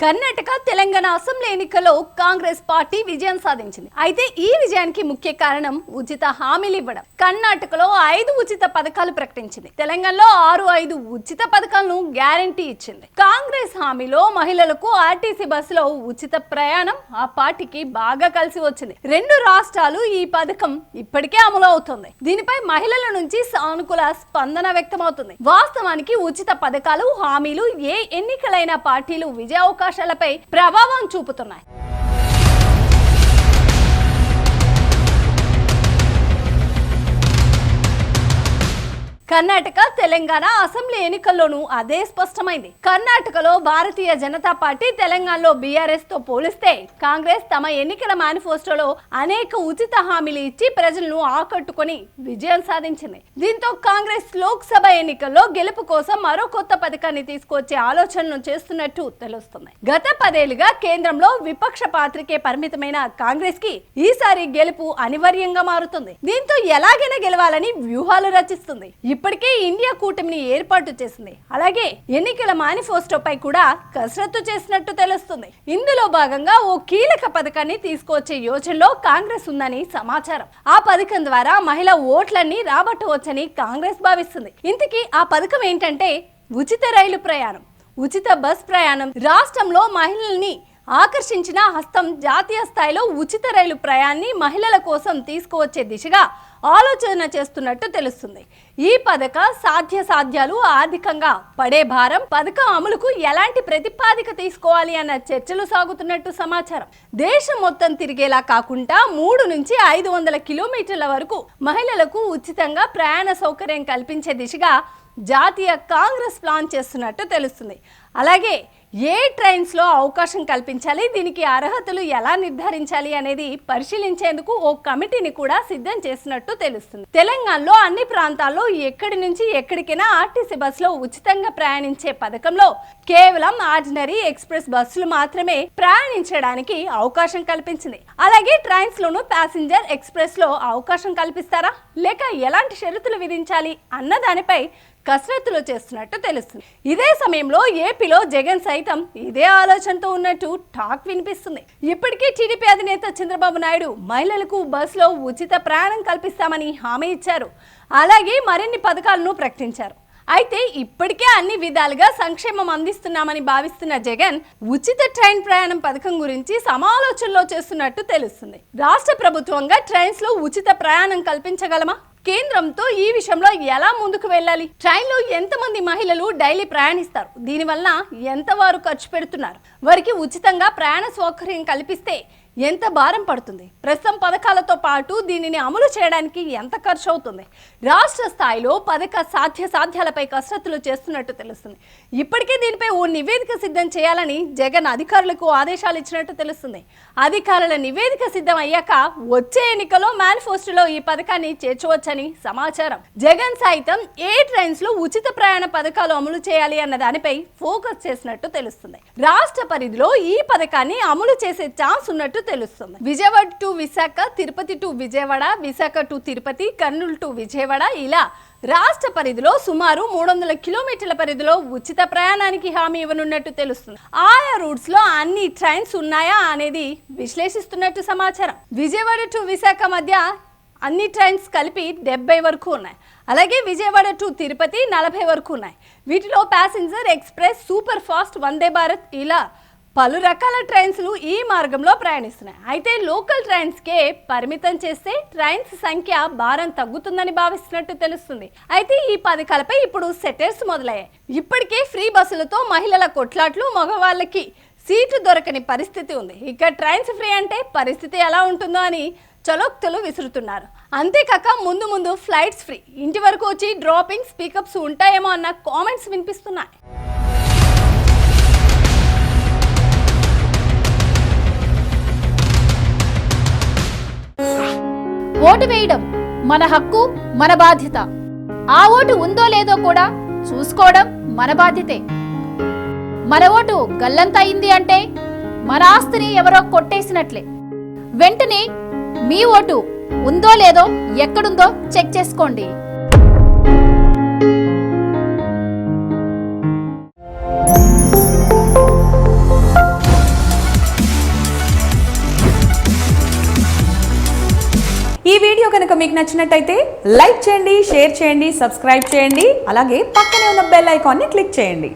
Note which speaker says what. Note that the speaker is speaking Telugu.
Speaker 1: కర్ణాటక తెలంగాణ అసెంబ్లీ ఎన్నికల్లో కాంగ్రెస్ పార్టీ విజయం సాధించింది. అయితే ఈ విజయానికి ముఖ్య కారణం ఉచిత హామీలు ఇవ్వడం. కర్ణాటకలో 5 ఉచిత పథకాలు ప్రకటించింది. తెలంగాణలో 6 ఉచిత పథకాలను గ్యారంటీ ఇచ్చింది. కాంగ్రెస్ హామీలో మహిళలకు ఆర్టీసీ బస్సులో ఉచిత ప్రయాణం ఆ పార్టీకి బాగా కలిసి వచ్చింది. 2 రాష్ట్రాలు ఈ పథకం ఇప్పటికే అమలు అవుతుంది. దీనిపై మహిళల నుంచి సానుకూల స్పందన వ్యక్తమవుతుంది. వాస్తవానికి ఉచిత పథకాలు హామీలు ఏ ఎన్నికలైన పార్టీలు విజయ అవకాశాలపై ప్రభావం చూపుతున్నాయి. కర్ణాటక తెలంగాణ అసెంబ్లీ ఎన్నికల్లోనూ అదే స్పష్టమైంది. కర్ణాటకలో భారతీయ జనతా పార్టీ, తెలంగాణలో బీఆర్ఎస్ తో పోలిస్తే కాంగ్రెస్ తమ ఎన్నికల మేనిఫెస్టోలో అనేక ఉచిత హామీలు ఇచ్చి ప్రజలను ఆకట్టుకొని విజయం సాధించింది. దీంతో కాంగ్రెస్ లోక్సభ ఎన్నికల్లో గెలుపు కోసం మరో కొత్త పథకాన్ని తీసుకొచ్చే ఆలోచనలు చేస్తున్నట్టు తెలుస్తుంది. గత 10 ఏళ్లుగా కేంద్రంలో విపక్ష పాత్రకే పరిమితమైన కాంగ్రెస్ కి ఈసారి గెలుపు అనివార్యంగా మారుతుంది. దీంతో ఎలాగైనా గెలవాలని వ్యూహాలు రచిస్తుంది. ఇప్పటికే ఇండియా కూటమిని ఏర్పాటు చేసింది. అలాగే ఎన్నికల మేనిఫెస్టోపై కూడా కసరత్తు చేసినట్టు తెలుస్తుంది. ఇందులో భాగంగా ఓ కీలక పథకాన్ని తీసుకొచ్చే యోచనలో కాంగ్రెస్ ఉందని సమాచారం. ఆ పథకం ద్వారా మహిళా ఓట్లన్నీ రాబట్టవచ్చని కాంగ్రెస్ భావిస్తుంది. ఇంతకీ ఆ పథకం ఏంటంటే ఉచిత రైలు ప్రయాణం, ఉచిత బస్ ప్రయాణం. రాష్ట్రంలో మహిళల్ని ఆకర్షించిన హస్తం జాతీయ స్థాయిలో ఉచిత రైలు ప్రయాణాన్ని మహిళల కోసం తీసుకువచ్చే దిశగా ఆలోచన చేస్తున్నట్టు తెలుస్తుంది. ఈ పథక సాధ్యాలు ఆర్థికంగా పడే భారం, పథకం అమలుకు ఎలాంటి ప్రతిపాదిక తీసుకోవాలి అన్న చర్చలు సాగుతున్నట్టు సమాచారం. దేశం మొత్తం తిరిగేలా కాకుండా 3 నుంచి 500 కిలోమీటర్ల వరకు మహిళలకు ఉచితంగా ప్రయాణ సౌకర్యం కల్పించే దిశగా జాతీయ కాంగ్రెస్ ప్లాన్ చేస్తున్నట్టు తెలుస్తుంది. అలాగే ఏ ట్రైన్స్ లో అవకాశం కల్పించాలి, దీనికి అర్హతలు ఎలా నిర్ధారించాలి అనేది పరిశీలించేందుకు ఓ కమిటీని కూడా సిద్ధం చేసినట్టు తెలుస్తుంది. తెలంగాణలో అన్ని ప్రాంతాల్లో ఎక్కడి నుంచి ఎక్కడికైనా ఆర్టీసీ బస్సులో ఉచితంగా ప్రయాణించే పథకంలో కేవలం ఆర్డినరీ ఎక్స్ప్రెస్ బస్సులు మాత్రమే ప్రయాణించడానికి అవకాశం కల్పించింది. అలాగే ట్రైన్స్ లోను ప్యాసింజర్ ఎక్స్ప్రెస్ లో అవకాశం కల్పిస్తారా, లేక ఎలాంటి షరతులు విధించాలి అన్న దానిపై కసరత్తులు చేస్తున్నట్టు తెలుస్తుంది. ఇదే సమయంలో ఏపీలో జగన్ సైతం ఇదే ఆలోచనతో ఉన్నట్టు టాక్ వినిపిస్తుంది. ఇప్పటికే టీడీపీ అధినేత చంద్రబాబు నాయుడు మహిళలకు బస్సులో ఉచిత ప్రయాణం కల్పిస్తామని హామీ ఇచ్చారు. అలాగే మరిన్ని పథకాలను ప్రకటించారు. అయితే ఇప్పటికే అన్ని విధాలుగా సంక్షేమం అందిస్తున్నామని భావిస్తున్న జగన్ ఉచిత ట్రైన్ ప్రయాణం పథకం గురించి సమాలోచనలో చేస్తున్నట్టు తెలుస్తుంది. రాష్ట్ర ప్రభుత్వంగా ట్రైన్స్ లో ఉచిత ప్రయాణం కల్పించగలమా? కేంద్రంతో ఈ విషయంలో ఎలా ముందుకు వెళ్ళాలి? ట్రైన్లో ఎంతమంది మహిళలు డైలీ ప్రయాణిస్తారు? దీనివల్ల ఎంత వారు ఖర్చు పెడుతున్నారు? వారికి ఉచితంగా ప్రయాణ సౌకర్యం కల్పిస్తే ఎంత భారం పడుతుంది? ప్రస్తుతం పథకాలతో పాటు దీనిని అమలు చేయడానికి ఎంత ఖర్చు అవుతుంది? రాష్ట్ర స్థాయిలో పథక సాధ్యాలపై కసరత్తులు చేస్తున్నట్టు తెలుస్తుంది. ఇప్పటికే దీనిపై ఓ నివేదిక సిద్ధం చేయాలని జగన్ అధికారులకు ఆదేశాలు ఇచ్చినట్టు తెలుస్తుంది. అధికారుల నివేదిక సిద్ధం అయ్యాక వచ్చే ఎన్నికల్లో మేనిఫెస్టోలో ఈ పథకాన్ని చేర్చవచ్చని సమాచారం. జగన్ సైతం ఏ ట్రైన్స్ లో ఉచిత ప్రయాణ పథకాలు అమలు చేయాలి అన్న దానిపై ఫోకస్ చేసినట్టు తెలుస్తుంది. రాష్ట్ర పరిధిలో ఈ పథకాన్ని అమలు చేసే ఛాన్స్ ఉన్నట్టు తెలుస్తుంది. Vijayawada to Visakha, Tirupati to Vijayawada, Visakha to Tirupati, Kurnool to Vijayawada, ఇలా రాష్ట్ర పరిధిలో సుమారు 300 కిలోమీటర్ల పరిధిలో ఉచిత ప్రయాణానికి హామీ ఇవ్వనున్నట్టు తెలుస్తుంది. ఆయా రూట్స్ లో అన్ని ట్రైన్స్ ఉన్నాయా అనేది విశ్లేషిస్తున్నట్టు సమాచారం. విజయవాడ టు విశాఖ మధ్య అన్ని ట్రైన్స్ కలిపి 70 వరకు ఉన్నాయి. అలాగే విజయవాడ టు తిరుపతి 40 వరకు ఉన్నాయి. వీటిలో passenger express, super fast, Vande Bharat, ఇలా పలు రకాల ట్రైన్స్లు ఈ మార్గంలో ప్రయాణిస్తున్నాయి. అయితే లోకల్ ట్రైన్స్కే పరిమితం చేస్తే ట్రైన్స్ సంఖ్య భారం తగ్గుతుందని భావిస్తున్నట్టు తెలుస్తుంది. అయితే ఈ పథకాలపై ఇప్పుడు సెటర్స్ మొదలయ్యాయి. ఇప్పటికే ఫ్రీ బస్సులతో మహిళల కొట్లాట్లు, మగవాళ్ళకి సీట్లు దొరకని పరిస్థితి ఉంది. ఇక ట్రైన్స్ ఫ్రీ అంటే పరిస్థితి ఎలా ఉంటుందో అని చలోక్తులు విసురుతున్నారు. అంతేకాక ముందు ఫ్లైట్స్ ఫ్రీ, ఇంటి వరకు వచ్చి డ్రాపింగ్స్, పికప్స్ ఉంటాయేమో అన్న కామెంట్స్ వినిపిస్తున్నాయి.
Speaker 2: ఓటు వేయడం మన హక్కు, మన బాధ్యత. ఆ ఓటు ఉందో లేదో కూడా చూసుకోవడం మన బాధ్యతే. మన ఓటు గల్లంత అయింది అంటే మన ఆస్తిని ఎవరో కొట్టేసినట్లే. వెంటనే మీ ఓటు ఉందో లేదో ఎక్కడుందో చెక్ చేసుకోండి.
Speaker 3: మీకు నచ్చినట్టయితే లైక్ చేయండి, షేర్ చేయండి, సబ్స్క్రైబ్ చేయండి, అలాగే పక్కనే ఉన్న బెల్ ఐకాన్ని క్లిక్ చేయండి.